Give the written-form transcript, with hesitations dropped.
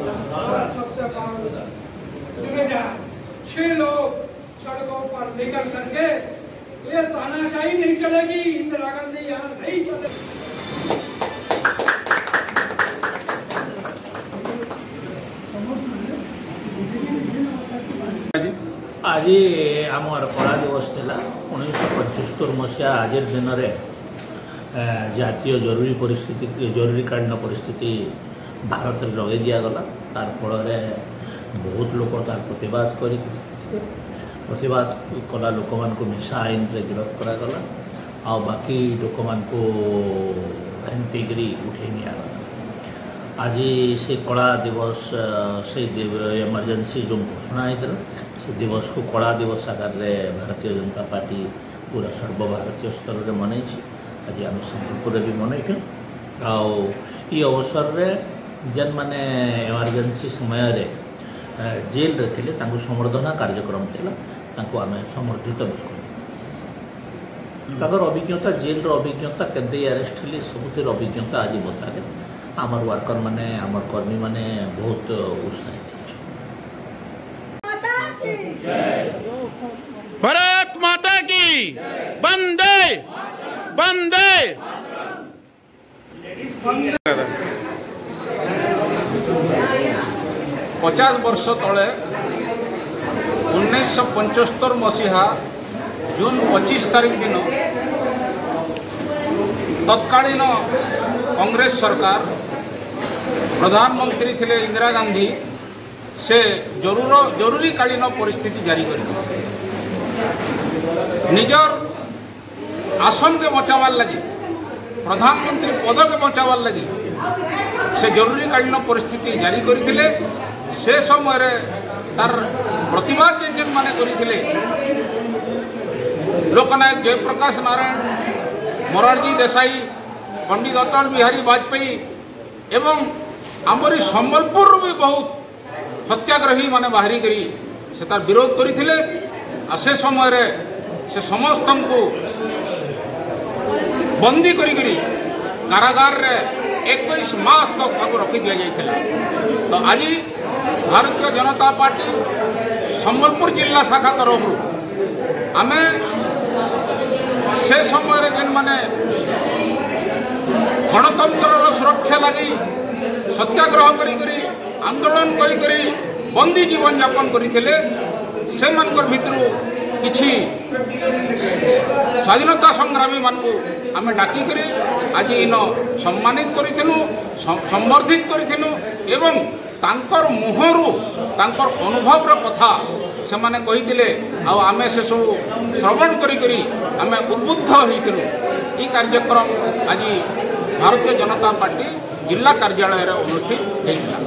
सबसे पावर 6 लोग सड़कों पर निकल करके ये तानाशाही नहीं चलेगी, इंदिरा गांधी यहाँ नहीं चलेगी। आज आमर कला दिवस था 1975 मसीहा आज दिन में जातीय जरूरीकालीन परिस्थिति भारत में लगे दिगला। तार फल बहुत लोग तार प्रतिवाद कला लोक मान मिशा आईन रे गिरफ्त करागला आ बाकी लोक मान हेम्पिकी उठे निगला। आज से कला दिवस से इमरजेंसी जो घोषणा होता से दिवस को कला दिवस आकार में भारतीय जनता पार्टी पूरा सर्वभारतीय स्तर में मनई। आज आम संबलपुर भी मनईचु अवसर में जेन माने इमरजेंसी समय रे जेल रे थिले तांको संवर्धना कार्यक्रम था आम समर्थित भी कर अभिज्ञता जेल अभिज्ञता केदे अरेस्ट हेले सबुतिर अभिज्ञता आज बताले आमर वर्कर माने आमर कर्मी माने बहुत उत्साहित। भारत माता की वंदे वंदे। 50 वर्ष तले 1975 मसीहा जून 25 तारीख दिन तत्कालीन कांग्रेस सरकार प्रधानमंत्री थिले इंदिरा गांधी से जरूरीकालीन परिस्थिति जारी कर निजर आसन के बचावार लगी प्रधानमंत्री पद के बचावार लगी से जरूरीकालीन परिस्थिति जारी करथिले। से समय तार प्रतिवाद जेन माने करथिले लोकनायक जयप्रकाश नारायण मोरारजी देसाई पंडित अटल बिहारी वाजपेयी एवं आमरी संबलपुर भी बहुत सत्याग्रही माने बाहरी करी से तार विरोध करथिले। से समय से समस्त को बंदी करी कारागार रे 21 मास तक रखी दि जाइए। तो आज भारतीय जनता पार्टी संबलपुर जिला शाखा तरफ आमे से समय जेन माने गणतंत्र सुरक्षा लगी सत्याग्रह करी आंदोलन करी बंदी जीवन यापन करथिले से मानकर भितरु किछि स्वाधीनता संग्रामी मानकु आमे डाकी करी आज इन सम्मानित करिथिनु संवर्धित करिथिनु एवं तांकर मुहरु तांकर अनुभव रो कथा से माने कहिथिले आ आमे से सब श्रवण करी आमे उद्बुद्ध होइथिनु। ई कार्यक्रम आज भारतीय जनता पार्टी जिला कार्यालय रे अनुष्ठित हेइला।